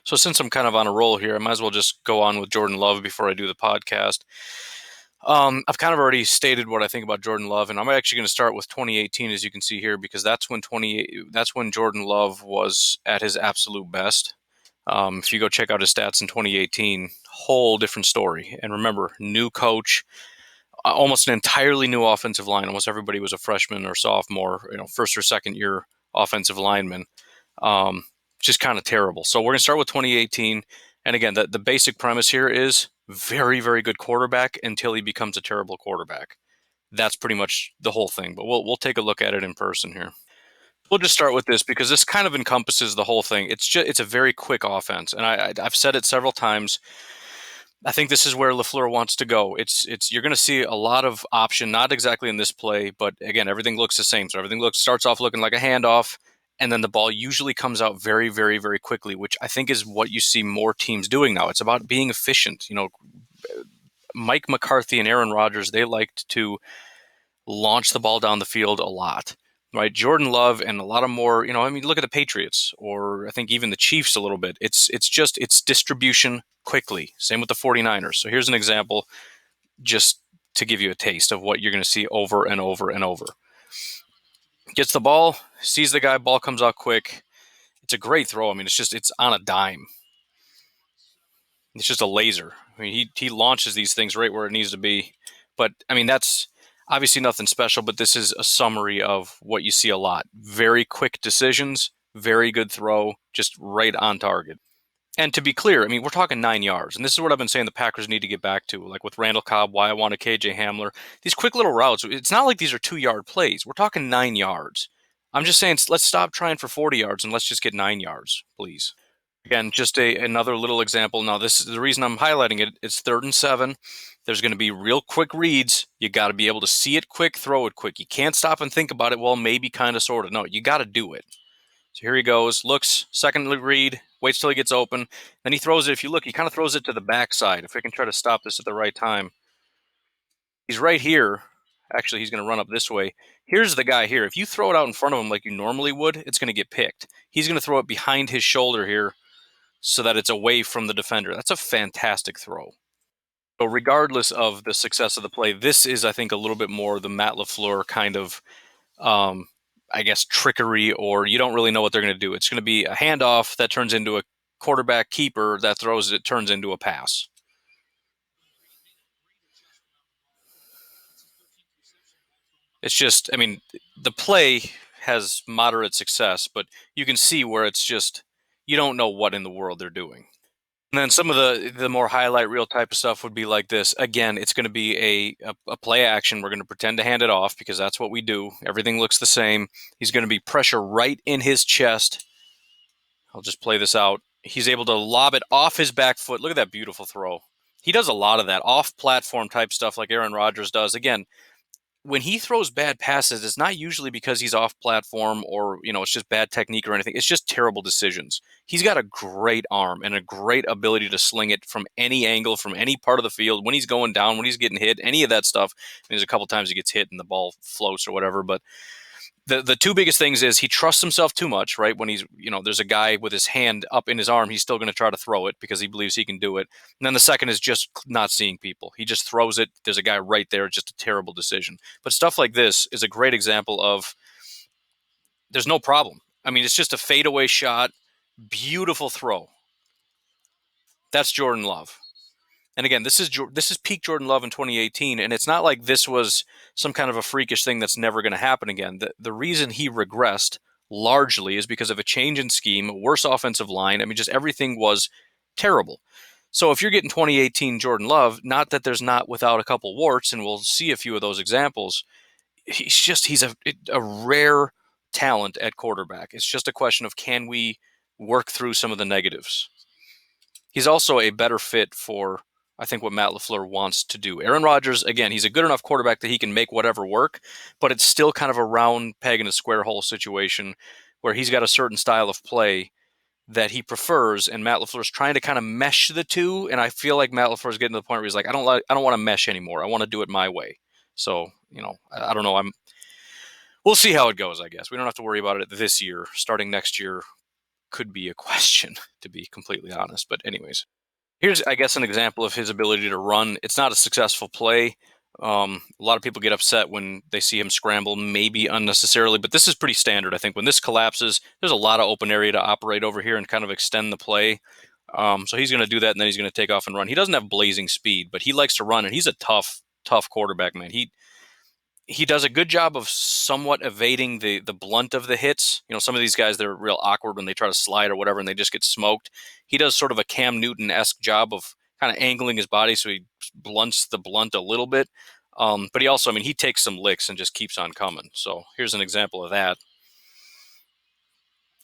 So since I'm kind of on a roll here, I might as well just go on with Jordan Love before I do the podcast. I've kind of already stated what I think about Jordan Love, and I'm actually going to start with 2018, as you can see here, because that's when Jordan Love was at his absolute best. If you go check out his stats in 2018, whole different story. And remember, new coach, almost an entirely new offensive line. Almost everybody was a freshman or sophomore, first or second year offensive lineman. Um, just kind of terrible. So we're going to start with 2018. And again, the basic premise here is very, very good quarterback until he becomes a terrible quarterback. That's pretty much the whole thing. But we'll take a look at it in person here. We'll just start with this because this kind of encompasses the whole thing. It's a very quick offense, and I've said it several times. I think this is where LaFleur wants to go. It's you're going to see a lot of option, not exactly in this play, but again, everything looks the same. So everything starts off looking like a handoff, and then the ball usually comes out very, very, very quickly, which I think is what you see more teams doing now. It's about being efficient. Mike McCarthy and Aaron Rodgers, they liked to launch the ball down the field a lot. Right, Jordan Love and a lot of more. Look at the Patriots, or I think even the Chiefs a little bit. It's distribution quickly. Same with the 49ers. So here's an example, just to give you a taste of what you're going to see over and over and over. Gets the ball, sees the guy, ball comes out quick. It's a great throw. It's on a dime. It's just a laser. He launches these things right where it needs to be. But that's obviously nothing special, but this is a summary of what you see a lot. Very quick decisions, very good throw, just right on target. And to be clear, we're talking 9 yards. And this is what I've been saying the Packers need to get back to. Like with Randall Cobb, why I wanted KJ Hamler. These quick little routes, it's not like these are 2-yard plays. We're talking 9 yards. I'm just saying, let's stop trying for 40 yards and let's just get 9 yards, please. Again, just another little example. Now, this is the reason I'm highlighting it. It's 3rd and 7. There's going to be real quick reads. You got to be able to see it quick, throw it quick. You can't stop and think about it. Well, maybe, kind of, sort of. No, you got to do it. So here he goes. Looks, second read, waits till he gets open. Then he throws it. If you look, he kind of throws it to the backside. If we can try to stop this at the right time. He's right here. Actually, he's going to run up this way. Here's the guy here. If you throw it out in front of him like you normally would, it's going to get picked. He's going to throw it behind his shoulder here, so that it's away from the defender. That's a fantastic throw. So regardless of the success of the play, this is, I think, a little bit more the Matt LaFleur kind of, trickery, or you don't really know what they're going to do. It's going to be a handoff that turns into a quarterback keeper that throws it, turns into a pass. It's just, the play has moderate success, but you can see where it's just, you don't know what in the world they're doing. And then some of the more highlight reel type of stuff would be like this. Again, it's going to be a play action. We're going to pretend to hand it off because that's what we do. Everything looks the same. He's going to be pressure right in his chest. I'll just play this out. He's able to lob it off his back foot. Look at that beautiful throw. He does a lot of that off-platform type stuff like Aaron Rodgers does. Again, when he throws bad passes, it's not usually because he's off platform or, it's just bad technique or anything. It's just terrible decisions. He's got a great arm and a great ability to sling it from any angle, from any part of the field, when he's going down, when he's getting hit, any of that stuff. There's a couple times he gets hit and the ball floats or whatever, but the two biggest things is he trusts himself too much, right? When he's, there's a guy with his hand up in his arm, he's still going to try to throw it because he believes he can do it. And then the second is just not seeing people. He just throws it. There's a guy right there. It's just a terrible decision. But stuff like this is a great example of there's no problem. It's just a fadeaway shot, beautiful throw. That's Jordan Love. And again, this is peak Jordan Love in 2018, and it's not like this was some kind of a freakish thing that's never going to happen again. The reason he regressed largely is because of a change in scheme, worse offensive line. Just everything was terrible. So if you're getting 2018 Jordan Love, not that there's not without a couple warts, and we'll see a few of those examples, he's a rare talent at quarterback. It's just a question of, can we work through some of the negatives? He's also a better fit for, I think, what Matt LaFleur wants to do. Aaron Rodgers, again, he's a good enough quarterback that he can make whatever work, but it's still kind of a round peg in a square hole situation where he's got a certain style of play that he prefers, and Matt LaFleur's trying to kind of mesh the two, and I feel like Matt LaFleur's getting to the point where he's like, I don't want to mesh anymore. I want to do it my way. So, I don't know. We'll see how it goes, I guess. We don't have to worry about it this year. Starting next year, could be a question, to be completely honest. But anyways, here's, I guess, an example of his ability to run. It's not a successful play. A lot of people get upset when they see him scramble, maybe unnecessarily, but this is pretty standard. I think when this collapses, there's a lot of open area to operate over here and kind of extend the play. So he's going to do that, and then he's going to take off and run. He doesn't have blazing speed, but he likes to run, and he's a tough quarterback, man. He does a good job of somewhat evading the blunt of the hits. You know, some of these guys, they're real awkward when they try to slide or whatever, and they just get smoked. He does sort of a Cam Newton-esque job of kind of angling his body so he blunts the blunt a little bit. But he also, I mean, he takes some licks and just keeps on coming. So here's an example of that.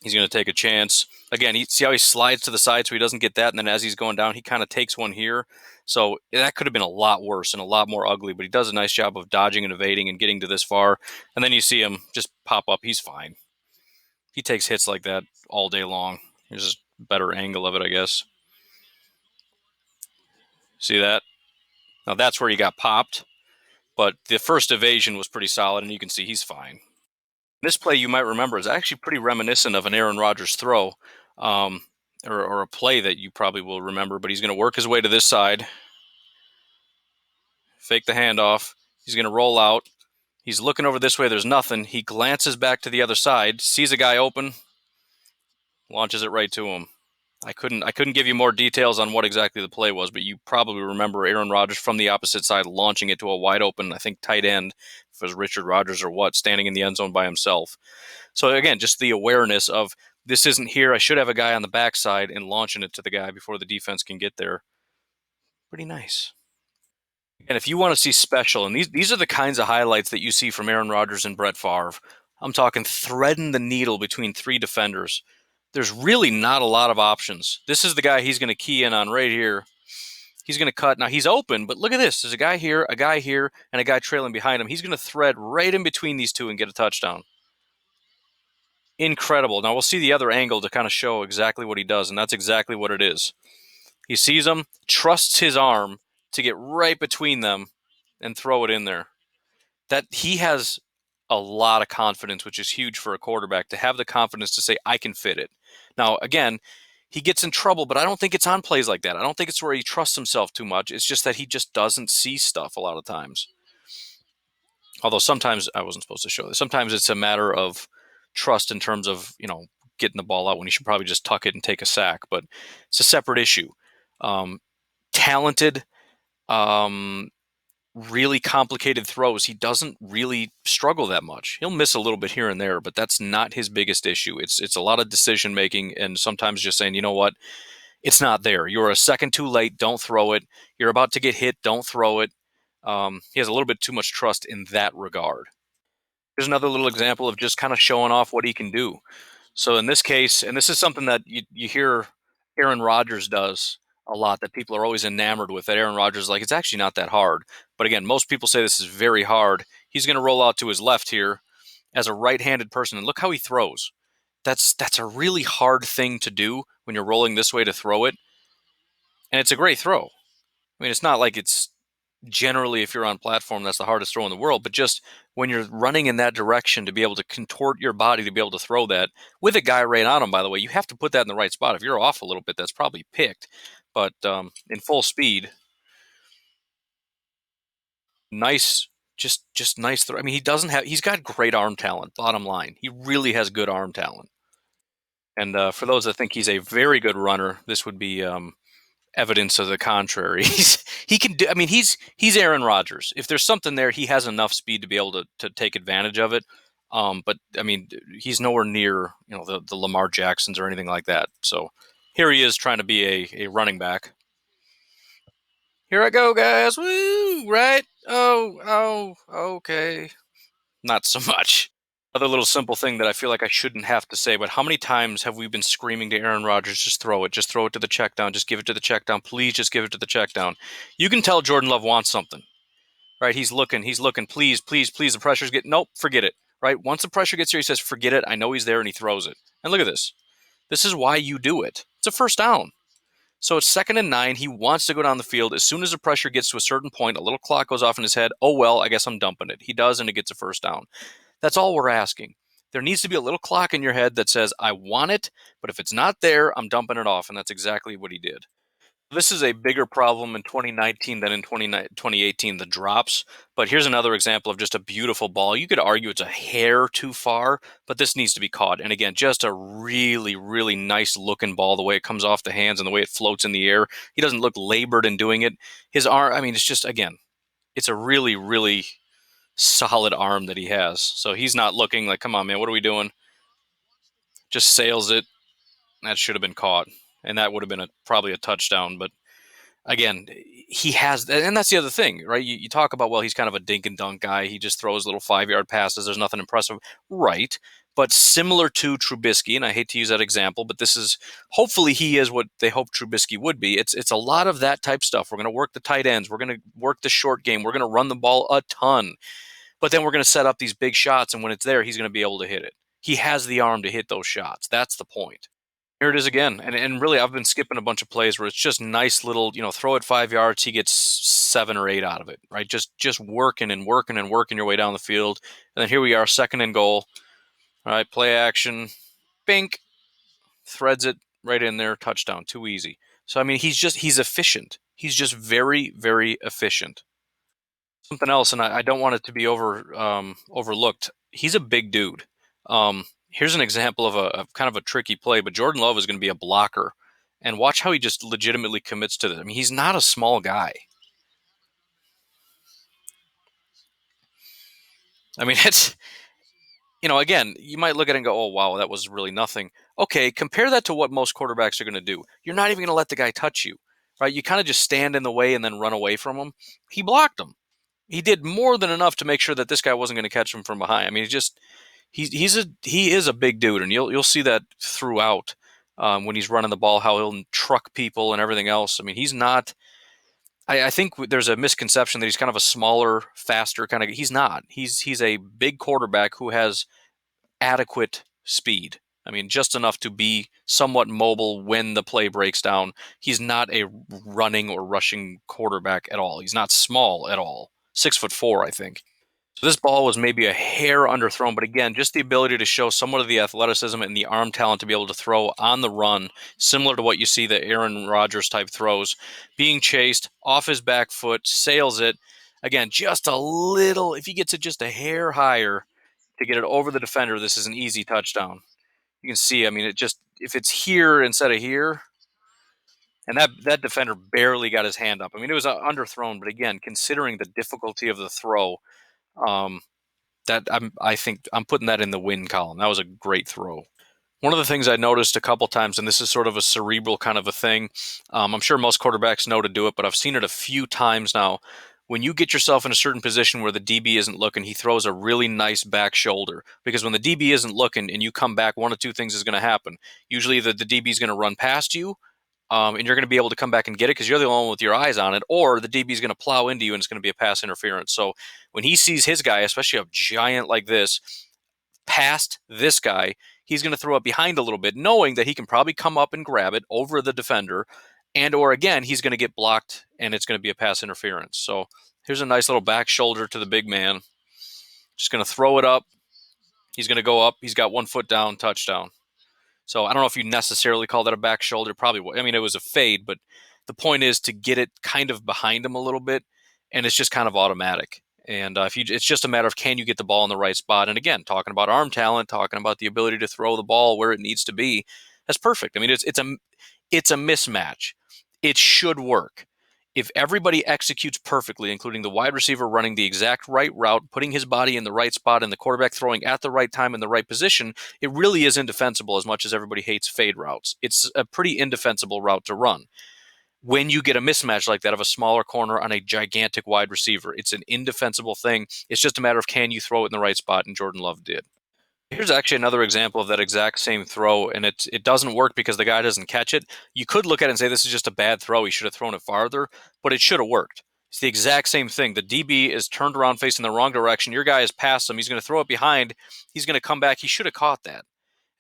He's going to take a chance. Again, see how he slides to the side so he doesn't get that, and then as he's going down, he kind of takes one here. So that could have been a lot worse and a lot more ugly, but he does a nice job of dodging and evading and getting to this far. And then you see him just pop up. He's fine. He takes hits like that all day long. Here's a better angle of it, I guess. See that? Now that's where he got popped, but the first evasion was pretty solid, and you can see he's fine. This play, you might remember, is actually pretty reminiscent of an Aaron Rodgers throw, or a play that you probably will remember. But he's going to work his way to this side, fake the handoff. He's going to roll out. He's looking over this way. There's nothing. He glances back to the other side, sees a guy open, launches it right to him. I couldn't give you more details on what exactly the play was, but you probably remember Aaron Rodgers from the opposite side launching it to a wide open, I think, tight end, if it was Richard Rodgers or what, standing in the end zone by himself. So again, just the awareness of this isn't here. I should have a guy on the backside and launching it to the guy before the defense can get there. Pretty nice. And if you want to see special, and these are the kinds of highlights that you see from Aaron Rodgers and Brett Favre, I'm talking threading the needle between three defenders. There's really not a lot of options. This is the guy he's going to key in on right here. He's going to cut. Now, he's open, but look at this. There's a guy here, and a guy trailing behind him. He's going to thread right in between these two and get a touchdown. Incredible. Now, we'll see the other angle to kind of show exactly what he does, and that's exactly what it is. He sees them, trusts his arm to get right between them and throw it in there. That he has a lot of confidence, which is huge for a quarterback, to have the confidence to say, I can fit it. Now, again, he gets in trouble, but I don't think it's on plays like that. I don't think it's where he trusts himself too much. It's just that he just doesn't see stuff a lot of times. Although sometimes, I wasn't supposed to show this, sometimes it's a matter of trust in terms of, getting the ball out when you should probably just tuck it and take a sack. But it's a separate issue. Talented, really complicated throws, he doesn't really struggle that much. He'll miss a little bit here and there, but that's not his biggest issue. It's a lot of decision making and sometimes just saying, you know what, it's not there. You're a second too late, don't throw it. You're about to get hit, don't throw it. He has a little bit too much trust in that regard. Here's another little example of just kind of showing off what he can do. So in this case, and this is something that you hear Aaron Rodgers does a lot, that people are always enamored with, that Aaron Rodgers is like, it's actually not that hard. But again, most people say this is very hard. He's going to roll out to his left here as a right-handed person, and look how he throws. That's a really hard thing to do when you're rolling this way to throw it, and it's a great throw. I mean, it's not like it's generally, if you're on platform, that's the hardest throw in the world, but just when you're running in that direction, to be able to contort your body to be able to throw that with a guy right on him, by the way, you have to put that in the right spot. If you're off a little bit, that's probably picked, but in full speed, nice, just nice throw. I mean, he's got great arm talent, bottom line. He really has good arm talent. And for those that think he's a very good runner, this would be evidence of the contrary. He can do. I mean, he's Aaron Rodgers. If there's something there, he has enough speed to be able to take advantage of it. But I mean, he's nowhere near the Lamar Jacksons or anything like that. So here he is trying to be a running back. Here I go, guys. Woo! Right? Oh, okay. Not so much. Another little simple thing that I feel like I shouldn't have to say, but how many times have we been screaming to Aaron Rodgers, just throw it to the check down, just give it to the check down, please just give it to the check down. You can tell Jordan Love wants something, right? He's looking, please, the pressure's getting, nope, forget it, right? Once the pressure gets here, he says, forget it, I know he's there, and he throws it. And look at this. This is why you do it. It's a first down. So it's 2nd and 9. He wants to go down the field. As soon as the pressure gets to a certain point, a little clock goes off in his head. Oh, well, I guess I'm dumping it. He does, and it gets a first down. That's all we're asking. There needs to be a little clock in your head that says, I want it, but if it's not there, I'm dumping it off. And that's exactly what he did. This is a bigger problem in 2019 than in 2018, the drops. But here's another example of just a beautiful ball. You could argue it's a hair too far, but this needs to be caught. And again, just a really, really nice looking ball, the way it comes off the hands and the way it floats in the air. He doesn't look labored in doing it. His arm, I mean, it's just, again, it's a really, really solid arm that he has. So he's not looking like, come on, man, what are we doing? Just sails it. That should have been caught. And that would have been probably a touchdown. But again, he has, and that's the other thing, right? You talk about, well, he's kind of a dink and dunk guy. He just throws little 5-yard passes. There's nothing impressive, right? But similar to Trubisky, and I hate to use that example, but this is, hopefully he is what they hope Trubisky would be. It's a lot of that type stuff. We're going to work the tight ends. We're going to work the short game. We're going to run the ball a ton. But then we're going to set up these big shots, and when it's there, he's going to be able to hit it. He has the arm to hit those shots. That's the point. Here it is again. And really, I've been skipping a bunch of plays where it's just nice little, throw it 5 yards, he gets 7 or 8 out of it, right? Just working and working and working your way down the field. And then here we are, 2nd and goal. All right, play action. Bink. Threads it right in there. Touchdown. Too easy. So, I mean, he's efficient. He's just very, very efficient. Something else, and I don't want it to be overlooked. He's a big dude. Here's an example of a kind of a tricky play, but Jordan Love is going to be a blocker, and watch how he just legitimately commits to this. I mean, he's not a small guy. I mean, it's again, you might look at it and go, "Oh, wow, that was really nothing." Okay, compare that to what most quarterbacks are going to do. You're not even going to let the guy touch you, right? You kind of just stand in the way and then run away from him. He blocked him. He did more than enough to make sure that this guy wasn't going to catch him from behind. I mean, he is a big dude, and you'll see that throughout when he's running the ball, how he'll truck people and everything else. I mean, he's not. I think there's a misconception that he's kind of a smaller, faster kind of. He's not. He's a big quarterback who has adequate speed. I mean, just enough to be somewhat mobile when the play breaks down. He's not a running or rushing quarterback at all. He's not small at all. 6'4", I think. So this ball was maybe a hair underthrown, but again, just the ability to show somewhat of the athleticism and the arm talent to be able to throw on the run, similar to what you see the Aaron Rodgers type throws, being chased off his back foot, sails it. Again, just a little, if he gets it just a hair higher to get it over the defender, this is an easy touchdown. You can see, I mean, if it's here instead of here, and that defender barely got his hand up. I mean, it was underthrown, but again, considering the difficulty of the throw, um, I think I'm putting that in the win column. That was a great throw. One of the things I noticed a couple times, and this is sort of a cerebral kind of a thing, I'm sure most quarterbacks know to do it, but I've seen it a few times now. When you get yourself in a certain position where the DB isn't looking, he throws a really nice back shoulder. Because when the DB isn't looking and you come back, one of two things is going to happen. Usually the DB is going to run past you, and you're going to be able to come back and get it because you're the only one with your eyes on it, or the DB is going to plow into you and it's going to be a pass interference. So when he sees his guy, especially a giant like this, past this guy, he's going to throw it behind a little bit, knowing that he can probably come up and grab it over the defender, and or again, he's going to get blocked and it's going to be a pass interference. So here's a nice little back shoulder to the big man. Just going to throw it up. He's going to go up. He's got 1 foot down, touchdown. So I don't know if you necessarily call that a back shoulder. Probably, I mean, it was a fade, but the point is to get it kind of behind him a little bit, and it's just kind of automatic. And it's just a matter of can you get the ball in the right spot. And again, talking about arm talent, talking about the ability to throw the ball where it needs to be, that's perfect. I mean, it's a mismatch. It should work. If everybody executes perfectly, including the wide receiver running the exact right route, putting his body in the right spot, and the quarterback throwing at the right time in the right position, it really is indefensible as much as everybody hates fade routes. It's a pretty indefensible route to run. When you get a mismatch like that of a smaller corner on a gigantic wide receiver, it's an indefensible thing. It's just a matter of can you throw it in the right spot, and Jordan Love did. Here's actually another example of that exact same throw, and it doesn't work because the guy doesn't catch it. You could look at it and say this is just a bad throw. He should have thrown it farther, but it should have worked. It's the exact same thing. The DB is turned around facing the wrong direction. Your guy is past him. He's going to throw it behind. He's going to come back. He should have caught that.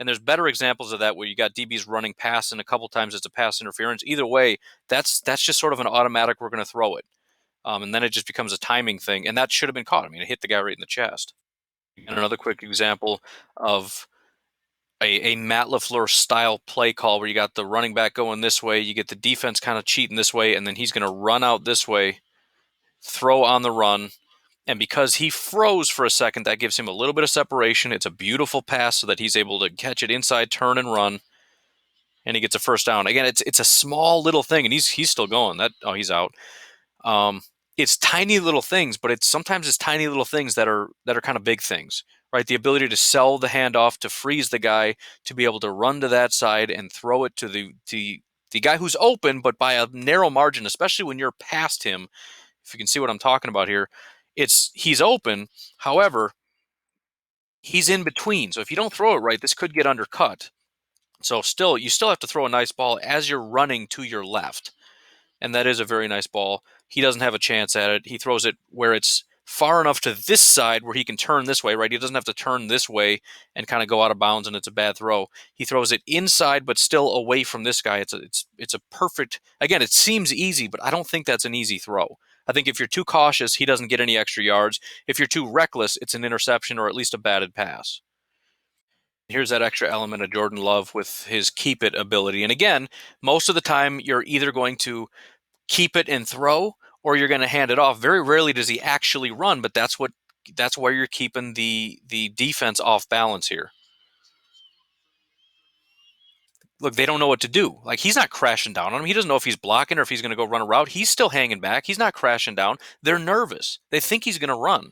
And there's better examples of that where you got DBs running past, and a couple times it's a pass interference. Either way, that's just sort of an automatic. We're going to throw it, and then it just becomes a timing thing. And that should have been caught. I mean, it hit the guy right in the chest. And another quick example of a Matt LaFleur style play call where you got the running back going this way, you get the defense kind of cheating this way, and then he's going to run out this way, throw on the run. And because he froze for a second, that gives him a little bit of separation. It's a beautiful pass so that he's able to catch it inside, turn, and run, and he gets a first down. Again, it's a small little thing, and he's still going. He's out. Um, it's tiny little things, but sometimes it's tiny little things that are kind of big things, right? The ability to sell the handoff, to freeze the guy, to be able to run to that side and throw it to the guy who's open, but by a narrow margin, especially when you're past him. If you can see what I'm talking about here, he's open. However, he's in between. So if you don't throw it right, this could get undercut. So you still have to throw a nice ball as you're running to your left. And that is a very nice ball. He doesn't have a chance at it. He throws it where it's far enough to this side where he can turn this way, right? He doesn't have to turn this way and kind of go out of bounds, and it's a bad throw. He throws it inside, but still away from this guy. It's a perfect. Again, it seems easy, but I don't think that's an easy throw. I think if you're too cautious, he doesn't get any extra yards. If you're too reckless, it's an interception or at least a batted pass. Here's that extra element of Jordan Love with his keep it ability. And again, most of the time you're either going to keep it and throw, or you're going to hand it off. Very rarely does he actually run, but that's where you're keeping the defense off balance here. Look, they don't know what to do. Like, he's not crashing down on him. He doesn't know if he's blocking or if he's going to go run a route. He's still hanging back. He's not crashing down. They're nervous. They think he's going to run.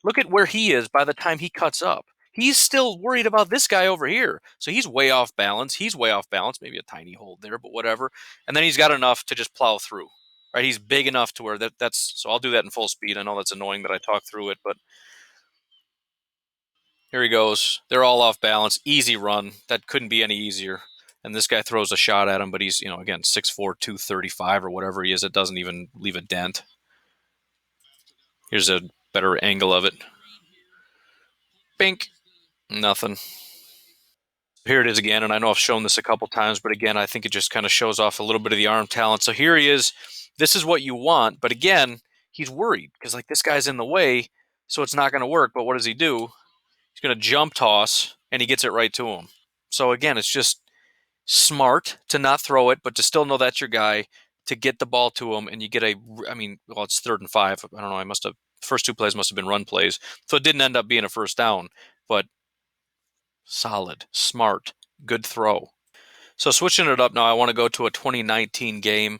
Look at where he is by the time he cuts up. He's still worried about this guy over here. So he's way off balance. He's way off balance. Maybe a tiny hold there, but whatever. And then he's got enough to just plow through. Right? He's big enough to where that's. So I'll do that in full speed. I know that's annoying that I talk through it, but here he goes. They're all off balance. Easy run. That couldn't be any easier. And this guy throws a shot at him, but he's, again, 6'4", 235 or whatever he is. It doesn't even leave a dent. Here's a better angle of it. Bink. Nothing. Here it is again, and I know I've shown this a couple times, but again, I think it just kind of shows off a little bit of the arm talent. So here he is. This is what you want, but again, he's worried because like this guy's in the way, so it's not going to work. But what does he do? He's going to jump toss, and he gets it right to him. So again, it's just smart to not throw it, but to still know that's your guy, to get the ball to him, and you get it's 3rd and 5. I don't know. First 2 plays must have been run plays, so it didn't end up being a first down, but solid, smart, good throw. So switching it up now, I want to go to a 2019 game.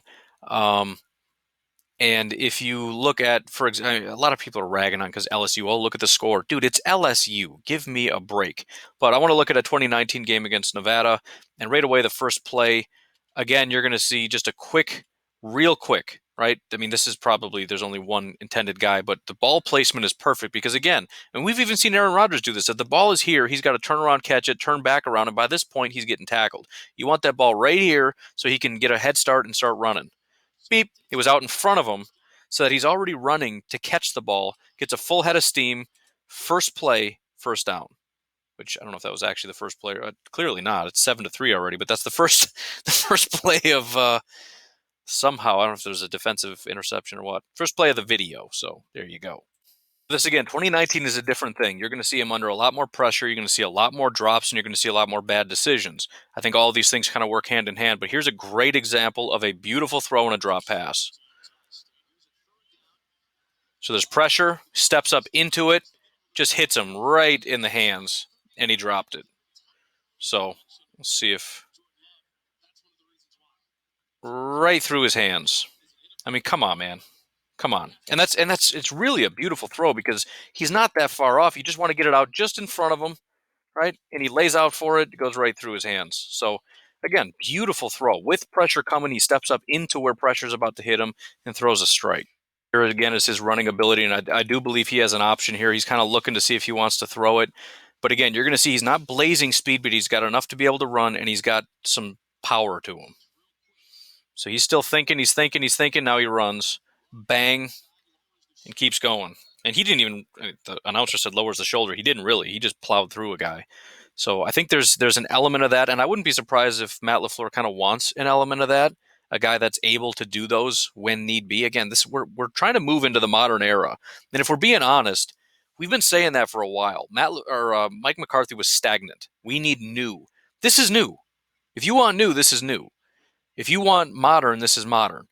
And if you look at, for example, a lot of people are ragging on because LSU, oh, look at the score. Dude, it's LSU. Give me a break. But I want to look at a 2019 game against Nevada. And right away, the first play, again, you're going to see just a real quick, right? I mean, there's only one intended guy, but the ball placement is perfect because, again, and we've even seen Aaron Rodgers do this. If the ball is here, he's got to turn around, catch it, turn back around, and by this point, he's getting tackled. You want that ball right here so he can get a head start and start running. Beep, it was out in front of him so that he's already running to catch the ball, gets a full head of steam, first play, first down. Which I don't know if that was actually the first play. Clearly not. It's 7-3 already, but that's the first play of somehow. I don't know if there's a defensive interception or what. First play of the video. So there you go. This again, 2019 is a different thing. You're going to see him under a lot more pressure. You're going to see a lot more drops, and you're going to see a lot more bad decisions. I think all of these things kind of work hand in hand, but here's a great example of a beautiful throw and a drop pass. So there's pressure, steps up into it, just hits him right in the hands, and he dropped it. So let's see if right through his hands. I mean, come on, man. Come on. And it's really a beautiful throw because he's not that far off. You just want to get it out just in front of him, right? And he lays out for it. It goes right through his hands. So again, beautiful throw. With pressure coming, he steps up into where pressure's about to hit him and throws a strike. Here again is his running ability, and I do believe he has an option here. He's kind of looking to see if he wants to throw it. But again, you're going to see he's not blazing speed, but he's got enough to be able to run, and he's got some power to him. So he's still thinking, he's thinking. Now he runs. Bang, and keeps going. And he didn't even, the announcer said lowers the shoulder. He didn't really. He just plowed through a guy. So I think there's an element of that, and I wouldn't be surprised if Matt LaFleur kind of wants an element of that, a guy that's able to do those when need be. Again, we're trying to move into the modern era. And if we're being honest, We've been saying that for a while. Mike McCarthy was stagnant. We need new. This is new. If you want new, this is new. If you want modern, this is modern.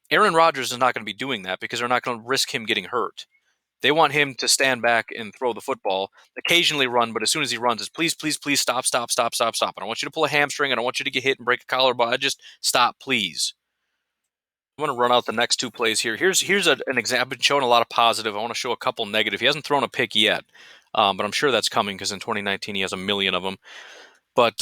Aaron Rodgers is not going to be doing that because they're not going to risk him getting hurt. They want him to stand back and throw the football, occasionally run, but as soon as he runs, it's please, please, please stop, stop, stop, stop, stop. I don't want you to pull a hamstring. I don't want you to get hit and break a collarbone. I just stop, please. I want to run out the next two plays here. Here's an example. I've been showing a lot of positive. I want to show a couple negative. He hasn't thrown a pick yet, but I'm sure that's coming because in 2019 he has a million of them. But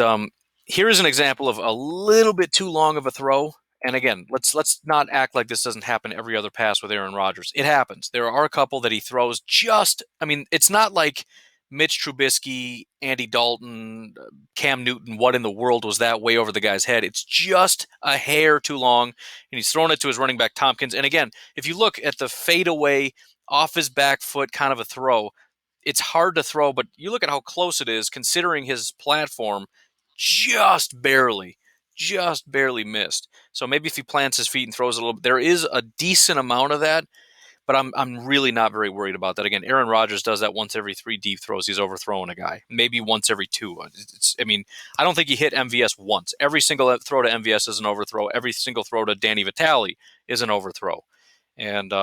here is an example of a little bit too long of a throw. And again, let's not act like this doesn't happen every other pass with Aaron Rodgers. It happens. There are a couple that he throws just. I mean, it's not like Mitch Trubisky, Andy Dalton, Cam Newton. What in the world was that way over the guy's head? It's just a hair too long, and he's throwing it to his running back Tompkins. And again, if you look at the fadeaway off his back foot kind of a throw, it's hard to throw, but you look at how close it is considering his platform just barely missed. So maybe if he plants his feet and throws a little bit, there is a decent amount of that, but I'm really not very worried about that. Again, Aaron Rodgers does that once every 3 deep throws. He's overthrowing a guy. Maybe once every 2. I don't think he hit MVS once. Every single throw to MVS is an overthrow. Every single throw to Danny Vitale is an overthrow. And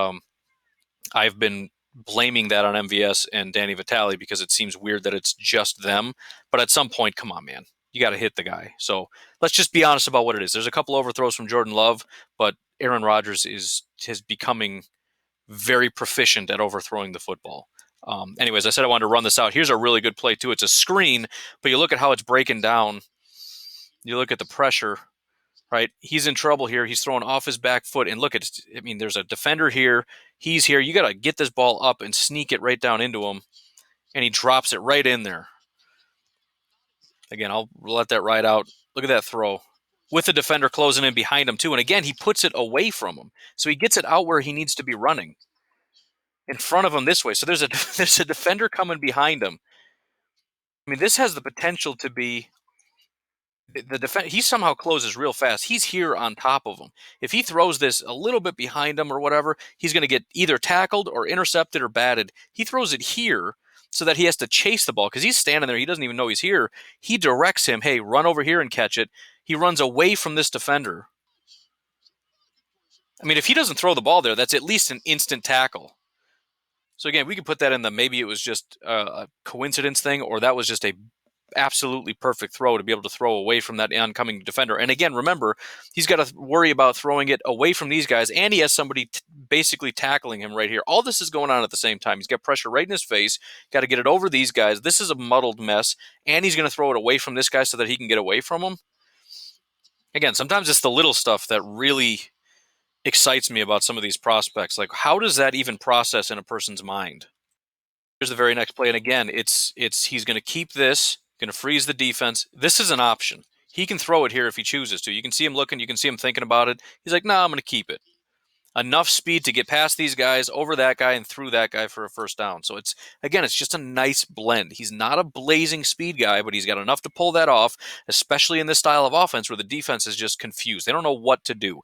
I've been blaming that on MVS and Danny Vitale because it seems weird that it's just them. But at some point, come on, man. You got to hit the guy. So let's just be honest about what it is. There's a couple overthrows from Jordan Love, but Aaron Rodgers is becoming very proficient at overthrowing the football. Anyways, I said I wanted to run this out. Here's a really good play, too. It's a screen, but you look at how it's breaking down. You look at the pressure, right? He's in trouble here. He's throwing off his back foot. And look at it. I mean, there's a defender here. He's here. You got to get this ball up and sneak it right down into him. And he drops it right in there. Again, I'll let that ride out. Look at that throw. With the defender closing in behind him, too. And again, he puts it away from him. So he gets it out where he needs to be running. In front of him this way. So there's a defender coming behind him. I mean, this has the potential to be the defense. He somehow closes real fast. He's here on top of him. If he throws this a little bit behind him or whatever, he's going to get either tackled or intercepted or batted. He throws it here so that he has to chase the ball because he's standing there. He doesn't even know he's here. He directs him, hey, run over here and catch it. He runs away from this defender. I mean, if he doesn't throw the ball there, that's at least an instant tackle. So again, we could put that in the maybe it was just a coincidence thing, or that was just a absolutely perfect throw to be able to throw away from that oncoming defender. And again, remember, he's got to worry about throwing it away from these guys, and he has somebody basically tackling him right here. All this is going on at the same time. He's got pressure right in his face, got to get it over these guys. This is a muddled mess, and he's going to throw it away from this guy so that he can get away from him. Again, sometimes it's the little stuff that really excites me about some of these prospects. Like, how does that even process in a person's mind? Here's the very next play, and again, it's he's going to keep this, going to freeze the defense. This is an option. He can throw it here if he chooses to. You can see him looking. You can see him thinking about it. He's like, nah, I'm going to keep it. Enough speed to get past these guys, over that guy, and through that guy for a first down. So it's just a nice blend. He's not a blazing speed guy, but he's got enough to pull that off, especially in this style of offense where the defense is just confused. They don't know what to do.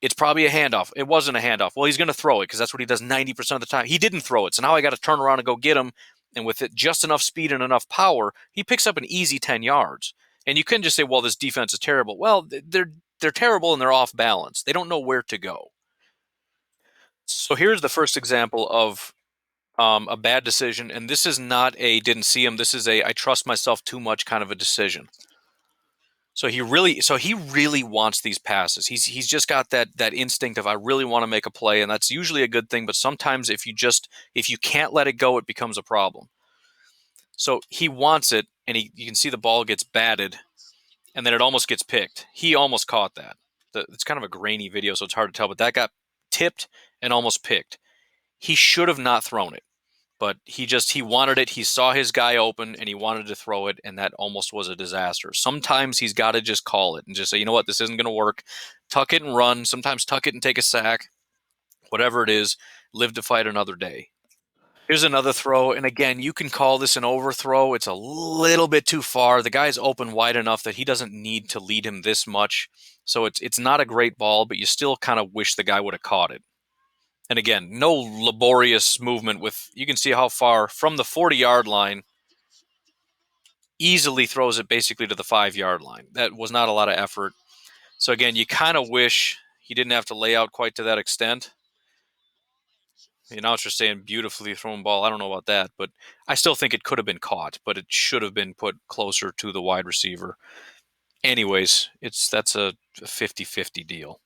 It's probably a handoff. It wasn't a handoff. Well, he's going to throw it because that's what he does 90% of the time. He didn't throw it, so now I got to turn around and go get him. And with it just enough speed and enough power, he picks up an easy 10 yards. And you couldn't just say, well, this defense is terrible. Well, they're terrible and they're off balance. They don't know where to go. So here's the first example of a bad decision. And this is not a didn't see him. This is a I trust myself too much kind of a decision. So he really wants these passes. He's just got that instinct of I really want to make a play, and that's usually a good thing. But sometimes if you can't let it go, it becomes a problem. So he wants it, and you can see the ball gets batted, and then it almost gets picked. He almost caught that. It's kind of a grainy video, so it's hard to tell. But that got tipped and almost picked. He should have not thrown it. But he wanted it. He saw his guy open and he wanted to throw it, and that almost was a disaster. Sometimes he's got to just call it and just say, you know what, this isn't going to work. Tuck it and run. Sometimes tuck it and take a sack. Whatever it is, live to fight another day. Here's another throw, and again, you can call this an overthrow. It's a little bit too far. The guy's open wide enough that he doesn't need to lead him this much. So it's not a great ball, but you still kind of wish the guy would have caught it. And again, no laborious movement with, you can see how far from the 40-yard line, easily throws it basically to the 5-yard line. That was not a lot of effort. So again, you kind of wish he didn't have to lay out quite to that extent. The announcer's saying beautifully thrown ball. I don't know about that, but I still think it could have been caught, but it should have been put closer to the wide receiver. Anyways, that's a 50-50 deal.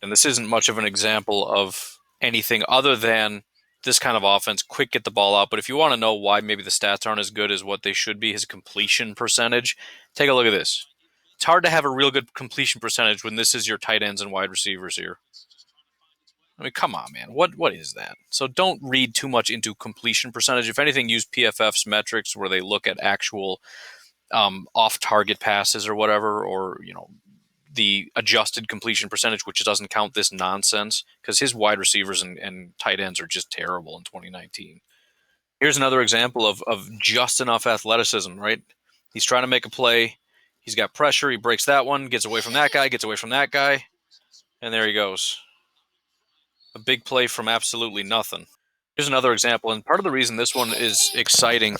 And this isn't much of an example of anything other than this kind of offense, quick get the ball out. But if you want to know why maybe the stats aren't as good as what they should be, his completion percentage, take a look at this. It's hard to have a real good completion percentage when this is your tight ends and wide receivers here. I mean, come on, man. What is that? So don't read too much into completion percentage. If anything, use PFF's metrics where they look at actual off-target passes or whatever, or the adjusted completion percentage, which doesn't count this nonsense, because his wide receivers and tight ends are just terrible in 2019. Here's another example of just enough athleticism, right? He's trying to make a play. He's got pressure. He breaks that one, gets away from that guy, gets away from that guy, and there he goes. A big play from absolutely nothing. Here's another example, and part of the reason this one is exciting.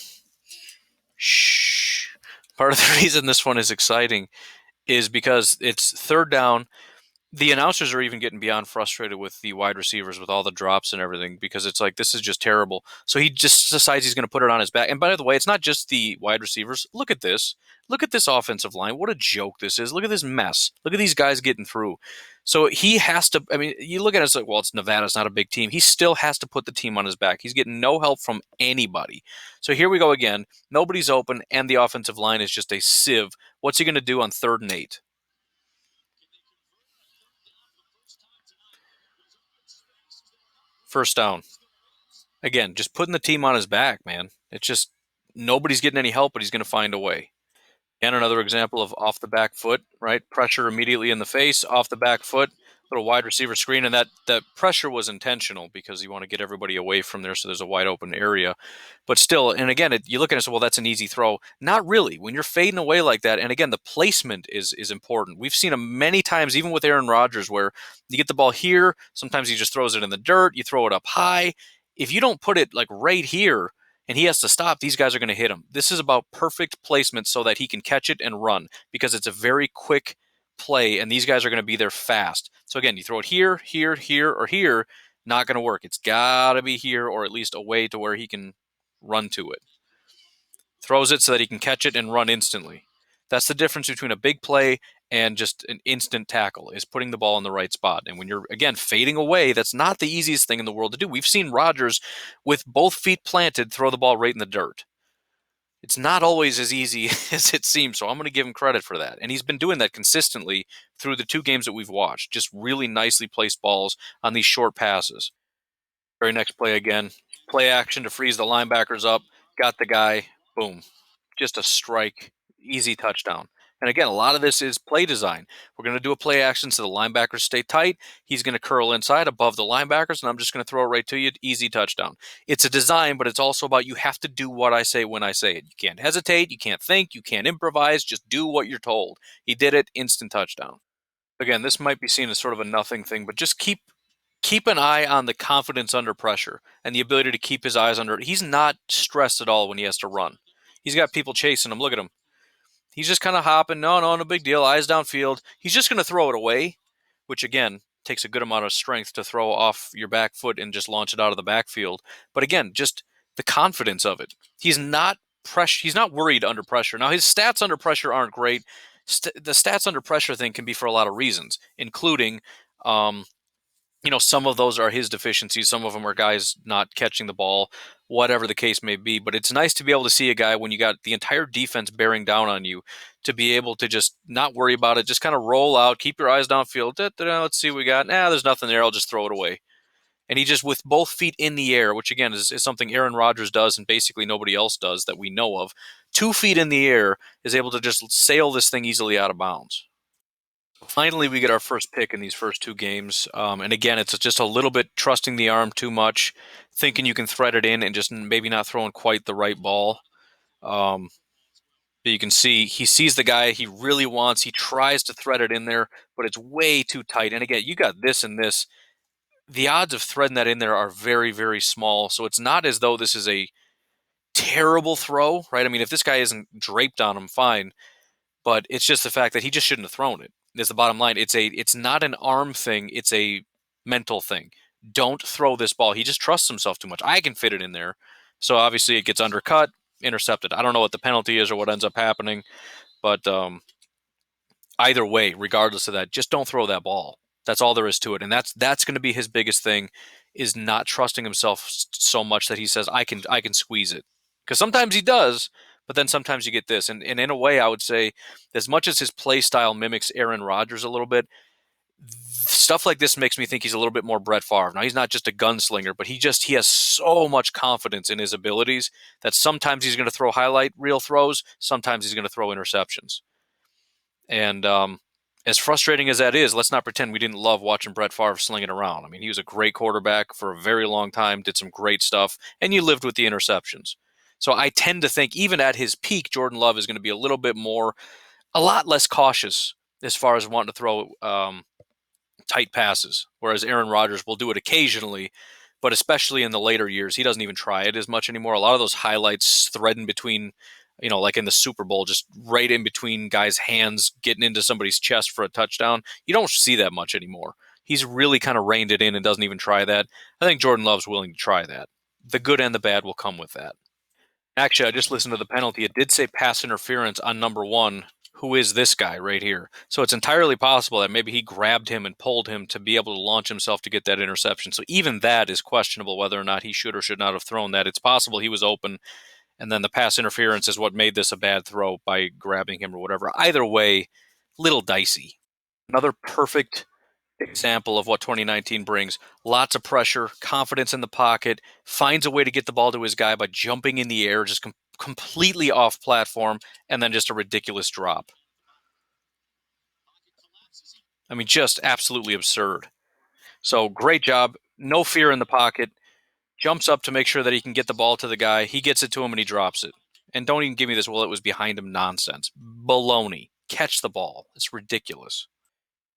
Shh. Part of the reason this one is exciting is because it's third down. The announcers are even getting beyond frustrated with the wide receivers with all the drops and everything, because it's like, this is just terrible. So he just decides he's going to put it on his back. And by the way, it's not just the wide receivers. Look at this. Look at this offensive line. What a joke this is. Look at this mess. Look at these guys getting through. So he has to, I mean, you look at it, it's like, well, it's Nevada. It's not a big team. He still has to put the team on his back. He's getting no help from anybody. So here we go again. Nobody's open, and the offensive line is just a sieve. What's he going to do on 3rd and 8? First down. Again, just putting the team on his back, man. It's just nobody's getting any help, but he's going to find a way. And another example of off the back foot, right? Pressure immediately in the face, off the back foot, little wide receiver screen, and that pressure was intentional because you want to get everybody away from there, so there's a wide open area. But still, and again, you look at it and say, well, that's an easy throw. Not really. When you're fading away like that, and again, the placement is important. We've seen them many times, even with Aaron Rodgers, where you get the ball here. Sometimes he just throws it in the dirt. You throw it up high. If you don't put it like right here, and he has to stop, these guys are going to hit him. This is about perfect placement so that he can catch it and run, because it's a very quick play, and these guys are going to be there fast. So again, you throw it here, here, here, or here, not going to work. It's got to be here, or at least away to where he can run to it. Throws it so that he can catch it and run instantly. That's the difference between a big play and just an instant tackle, is putting the ball in the right spot. And when you're, again, fading away, that's not the easiest thing in the world to do. We've seen Rodgers, with both feet planted, throw the ball right in the dirt. It's not always as easy as it seems, so I'm going to give him credit for that. And he's been doing that consistently through the 2 games that we've watched, just really nicely placed balls on these short passes. Very next play again, play action to freeze the linebackers up, got the guy, boom. Just a strike, easy touchdown. And again, a lot of this is play design. We're going to do a play action so the linebackers stay tight. He's going to curl inside above the linebackers, and I'm just going to throw it right to you. Easy touchdown. It's a design, but it's also about, you have to do what I say when I say it. You can't hesitate. You can't think. You can't improvise. Just do what you're told. He did it. Instant touchdown. Again, this might be seen as sort of a nothing thing, but just keep an eye on the confidence under pressure and the ability to keep his eyes under it. He's not stressed at all when he has to run. He's got people chasing him. Look at him. He's just kind of hopping. No big deal. Eyes downfield. He's just going to throw it away, which again takes a good amount of strength to throw off your back foot and just launch it out of the backfield. But again, just the confidence of it. He's not He's not worried under pressure. Now, his stats under pressure aren't great. The stats under pressure thing can be for a lot of reasons, including some of those are his deficiencies. Some of them are guys not catching the ball, whatever the case may be. But it's nice to be able to see a guy, when you got the entire defense bearing down on you, to be able to just not worry about it, just kind of roll out, keep your eyes downfield. Let's see what we got. There's nothing there. I'll just throw it away. And he just, with both feet in the air, which again is something Aaron Rodgers does and basically nobody else does that we know of, 2 feet in the air, is able to just sail this thing easily out of bounds. Finally, we get our first pick in these first 2 games. And again, it's just a little bit trusting the arm too much, thinking you can thread it in and just maybe not throwing quite the right ball. But you can see he sees the guy he really wants. He tries to thread it in there, but it's way too tight. And again, you got this and this. the odds of threading that in there are very, very small. So it's not as though this is a terrible throw, right? I mean, if this guy isn't draped on him, fine. But it's just the fact that he just shouldn't have thrown it. Is the bottom line. It's not an arm thing. It's a mental thing. Don't throw this ball. He just trusts himself too much. I can fit it in there. So obviously it gets undercut, intercepted. I don't know what the penalty is or what ends up happening, but either way, regardless of that, just don't throw that ball. That's all there is to it, and that's going to be his biggest thing, is not trusting himself so much that he says I can squeeze it, because sometimes he does, but then sometimes you get this, and in a way, I would say, as much as his play style mimics Aaron Rodgers a little bit, stuff like this makes me think he's a little bit more Brett Favre. Now he's not just a gunslinger, but he has so much confidence in his abilities that sometimes he's going to throw highlight reel throws, sometimes he's going to throw interceptions. And as frustrating as that is, let's not pretend we didn't love watching Brett Favre slinging around. I mean, he was a great quarterback for a very long time, did some great stuff, and you lived with the interceptions. So I tend to think even at his peak, Jordan Love is going to be a lot less cautious as far as wanting to throw tight passes, whereas Aaron Rodgers will do it occasionally, but especially in the later years, he doesn't even try it as much anymore. A lot of those highlights threading between, like in the Super Bowl, just right in between guys' hands, getting into somebody's chest for a touchdown. You don't see that much anymore. He's really kind of reined it in and doesn't even try that. I think Jordan Love's willing to try that. The good and the bad will come with that. Actually, I just listened to the penalty. It did say pass interference on number one. Who is this guy right here? So it's entirely possible that maybe he grabbed him and pulled him to be able to launch himself to get that interception. So even that is questionable whether or not he should or should not have thrown that. It's possible he was open, and then the pass interference is what made this a bad throw by grabbing him or whatever. Either way, little dicey. Another perfect example of what 2019 brings. Lots of pressure, confidence in the pocket, finds a way to get the ball to his guy by jumping in the air, just completely off platform, and then just a ridiculous drop. I mean, just absolutely absurd. So great job. No fear in the pocket. Jumps up to make sure that he can get the ball to the guy. He gets it to him and he drops it. And don't even give me this, well, it was behind him nonsense. Baloney. Catch the ball. It's ridiculous.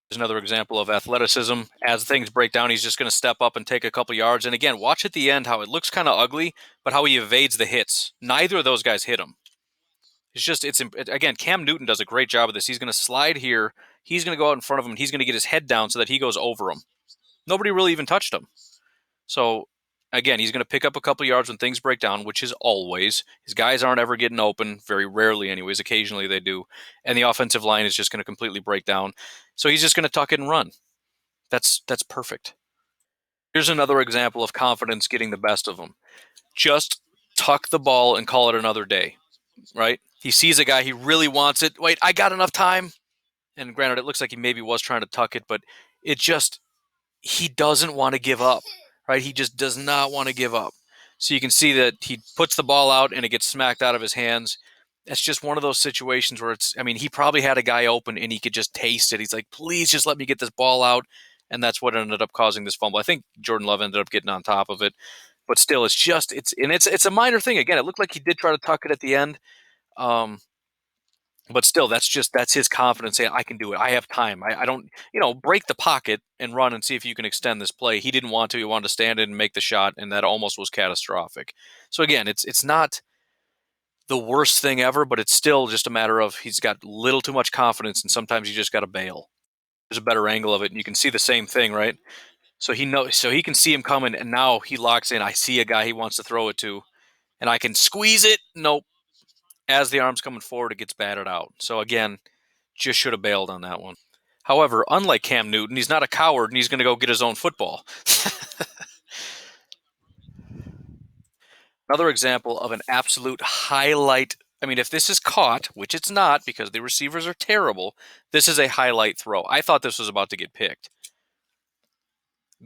There's another example of athleticism. As things break down, he's just going to step up and take a couple yards. And again, watch at the end how it looks kind of ugly, but how he evades the hits. Neither of those guys hit him. Again, Cam Newton does a great job of this. He's going to slide here. He's going to go out in front of him. And he's going to get his head down so that he goes over him. Nobody really even touched him. So again, he's going to pick up a couple yards when things break down, which is always. His guys aren't ever getting open, very rarely anyways. Occasionally they do. And the offensive line is just going to completely break down. So he's just going to tuck it and run. That's perfect. Here's another example of confidence getting the best of him. Just tuck the ball and call it another day, right? He sees a guy, he really wants it. Wait, I got enough time. And granted, it looks like he maybe was trying to tuck it, but he doesn't want to give up, right? He just does not want to give up. So you can see that he puts the ball out and it gets smacked out of his hands. That's just one of those situations where he probably had a guy open and he could just taste it. He's like, please just let me get this ball out. And that's what ended up causing this fumble. I think Jordan Love ended up getting on top of it. But still, it's a minor thing. Again, it looked like he did try to tuck it at the end. But still, that's his confidence saying, I can do it. I have time. I don't, break the pocket and run and see if you can extend this play. He didn't want to. He wanted to stand in and make the shot, and that almost was catastrophic. So again, it's not the worst thing ever, but it's still just a matter of he's got a little too much confidence, and sometimes you just got to bail. There's a better angle of it, and you can see the same thing, right? So he can see him coming, and now he locks in. I see a guy he wants to throw it to, and I can squeeze it. Nope. As the arm's coming forward, it gets batted out. So again, just should have bailed on that one. However, unlike Cam Newton, he's not a coward and he's going to go get his own football. Another example of an absolute highlight. I mean, if this is caught, which it's not because the receivers are terrible, this is a highlight throw. I thought this was about to get picked.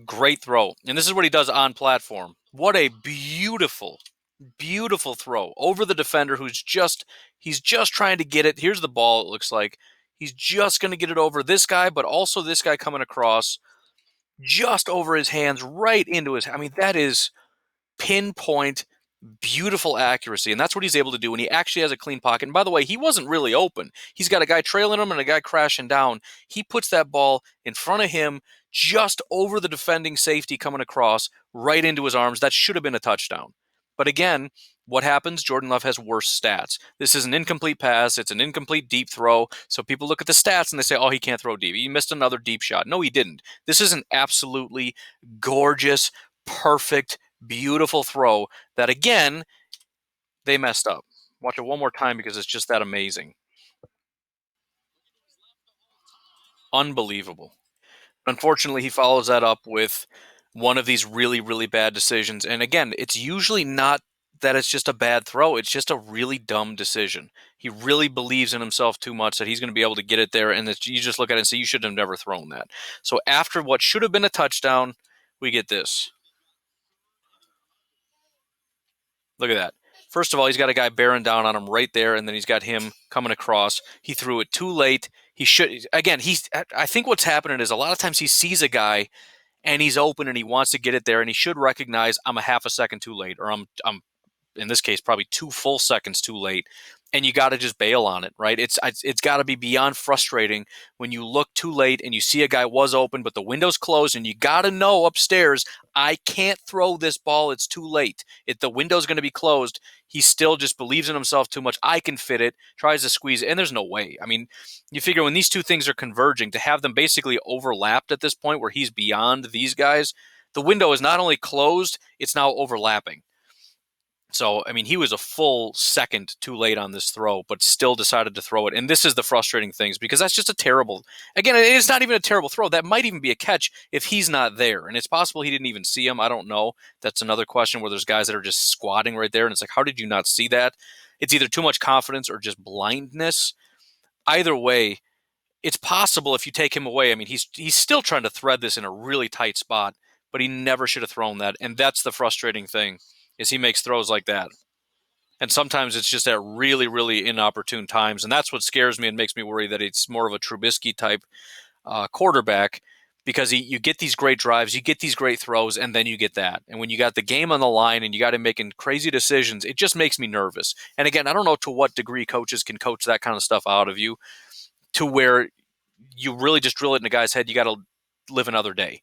Great throw. And this is what he does on platform. What a beautiful, beautiful throw over the defender he's just trying to get it. Here's the ball, it looks like. He's just going to get it over this guy, but also this guy coming across just over his hands, right into his. I mean, that is pinpoint, beautiful accuracy, and that's what he's able to do when he actually has a clean pocket. And by the way, he wasn't really open. He's got a guy trailing him and a guy crashing down. He puts that ball in front of him, just over the defending safety coming across, right into his arms. That should have been a touchdown. But again, what happens? Jordan Love has worse stats. This is an incomplete pass. It's an incomplete deep throw. So people look at the stats and they say, oh, he can't throw deep. He missed another deep shot. No, he didn't. This is an absolutely gorgeous, perfect, beautiful throw that, again, they messed up. Watch it one more time because it's just that amazing. Unbelievable. Unfortunately, he follows that up with one of these really, really bad decisions. And again, it's usually not that it's just a bad throw. It's just a really dumb decision. He really believes in himself too much that he's going to be able to get it there. And you just look at it and say, you should have never thrown that. So after what should have been a touchdown, we get this. Look at that. First of all, he's got a guy bearing down on him right there, and then he's got him coming across. He threw it too late. He should, again, I think what's happening is a lot of times he sees a guy and he's open and he wants to get it there, and he should recognize I'm a half a second too late, or I'm in this case probably 2 full seconds too late, and you got to just bail on it, right? It's got to be beyond frustrating when you look too late and you see a guy was open but the window's closed, and you got to know upstairs, I can't throw this ball, it's too late. The window's going to be closed. He still just believes in himself too much. I can fit it, tries to squeeze it, and there's no way. I mean, you figure when these two things are converging, to have them basically overlapped at this point where he's beyond these guys, the window is not only closed, it's now overlapping. So, I mean, he was a full second too late on this throw, but still decided to throw it. And this is the frustrating things, because that's just a terrible, again, it's not even a terrible throw. That might even be a catch if he's not there. And it's possible he didn't even see him. I don't know. That's another question where there's guys that are just squatting right there. And it's like, how did you not see that? It's either too much confidence or just blindness. Either way, it's possible if you take him away. I mean, he's still trying to thread this in a really tight spot, but he never should have thrown that. And that's the frustrating thing, is he makes throws like that. And sometimes it's just at really, really inopportune times. And that's what scares me and makes me worry that it's more of a Trubisky type quarterback, because you get these great drives, you get these great throws, and then you get that. And when you got the game on the line and you got him making crazy decisions, it just makes me nervous. And again, I don't know to what degree coaches can coach that kind of stuff out of you, to where you really just drill it in a guy's head. You got to live another day.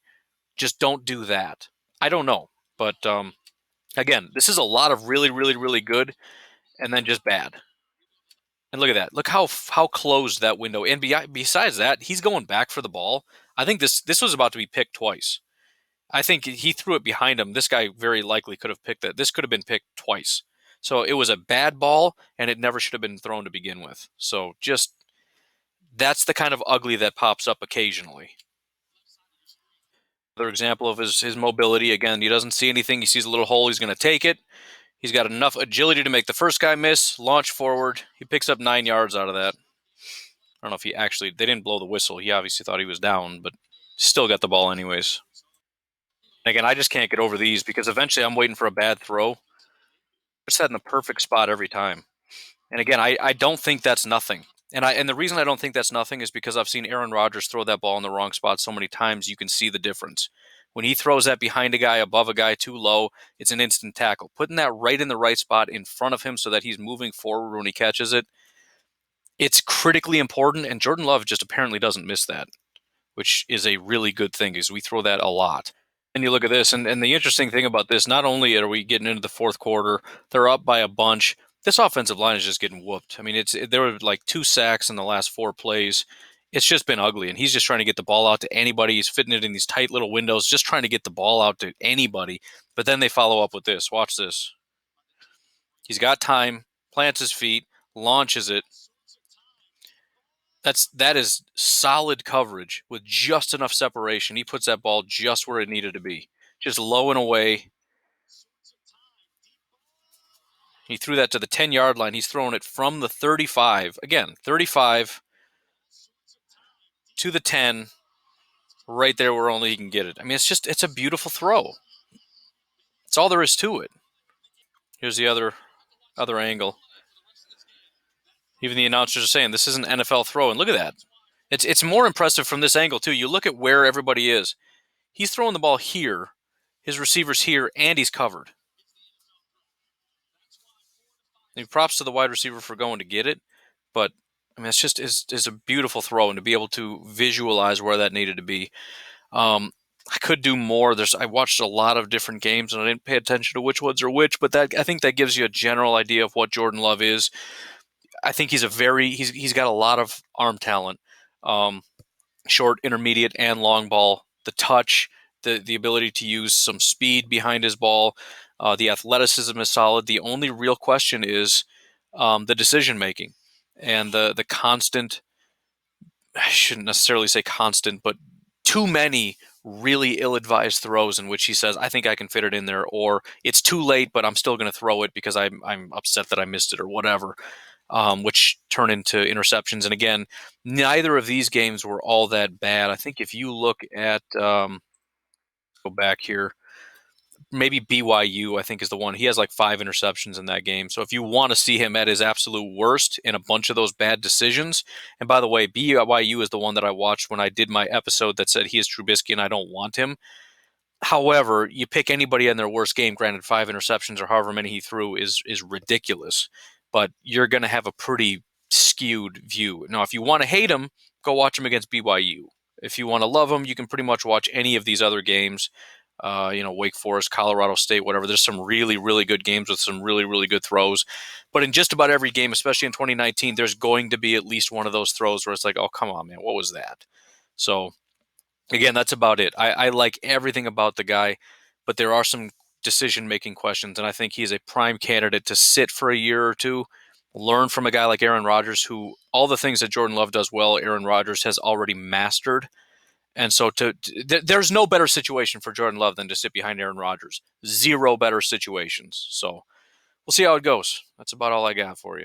Just don't do that. I don't know. But again, this is a lot of really, really, really good and then just bad. And look at that. Look how closed that window. And besides that, he's going back for the ball. I think this was about to be picked twice. I think he threw it behind him. This guy very likely could have picked it. This could have been picked twice. So it was a bad ball, and it never should have been thrown to begin with. So just, that's the kind of ugly that pops up occasionally. Another example of his mobility. Again, he doesn't see anything. He sees a little hole. He's going to take it. He's got enough agility to make the first guy miss, launch forward. He picks up 9 yards out of that. I don't know if they didn't blow the whistle. He obviously thought he was down, but still got the ball anyways. Again, I just can't get over these, because eventually I'm waiting for a bad throw. It's that in the perfect spot every time. And again, I don't think that's nothing. And the reason I don't think that's nothing is because I've seen Aaron Rodgers throw that ball in the wrong spot so many times. You can see the difference. When he throws that behind a guy, above a guy, too low, it's an instant tackle. Putting that right in the right spot in front of him so that he's moving forward when he catches it, it's critically important. And Jordan Love just apparently doesn't miss that, which is a really good thing, because we throw that a lot. And you look at this, and the interesting thing about this, not only are we getting into the fourth quarter, they're up by a bunch. This offensive line is just getting whooped. I mean, there were like 2 sacks in the last 4 plays. It's just been ugly, and he's just trying to get the ball out to anybody. He's fitting it in these tight little windows, just trying to get the ball out to anybody. But then they follow up with this. Watch this. He's got time, plants his feet, launches it. That is solid coverage with just enough separation. He puts that ball just where it needed to be, just low and away. He threw that to the 10-yard line. He's throwing it from the 35. Again, 35 to the 10, right there where only he can get it. I mean, it's a beautiful throw. That's all there is to it. Here's the other angle. Even the announcers are saying this is an NFL throw, and look at that. It's more impressive from this angle too. You look at where everybody is. He's throwing the ball here, his receiver's here, and he's covered. I mean, props to the wide receiver for going to get it, but I mean, it's just is a beautiful throw, and to be able to visualize where that needed to be. I could do more. I watched a lot of different games, and I didn't pay attention to which ones are which, but I think that gives you a general idea of what Jordan Love is. I think he's got a lot of arm talent, um, short, intermediate, and long ball. The touch, the ability to use some speed behind his ball, the athleticism is solid. The only real question is the decision making and the constant. I shouldn't necessarily say constant, but too many really ill-advised throws in which he says, "I think I can fit it in there," or "It's too late, but I'm still going to throw it because I'm upset that I missed it," or whatever, which turn into interceptions. And again, neither of these games were all that bad. I think if you look at go back here, maybe BYU, I think is the one. He has like 5 interceptions in that game. So if you want to see him at his absolute worst in a bunch of those bad decisions, and by the way, BYU is the one that I watched when I did my episode that said he is Trubisky and I don't want him. However, you pick anybody in their worst game, granted 5 interceptions or however many he threw is ridiculous, but you're going to have a pretty skewed view. Now, if you want to hate him, go watch him against BYU. If you want to love him, you can pretty much watch any of these other games. Wake Forest, Colorado State, whatever. There's some really, really good games with some really, really good throws. But in just about every game, especially in 2019, there's going to be at least one of those throws where it's like, oh, come on, man, what was that? So again, that's about it. I like everything about the guy, but there are some decision making questions, and I think he's a prime candidate to sit for a year or two, learn from a guy like Aaron Rodgers, who all the things that Jordan Love does well, Aaron Rodgers has already mastered. And so there's no better situation for Jordan Love than to sit behind Aaron Rodgers. Zero better situations. So we'll see how it goes. That's about all I got for you.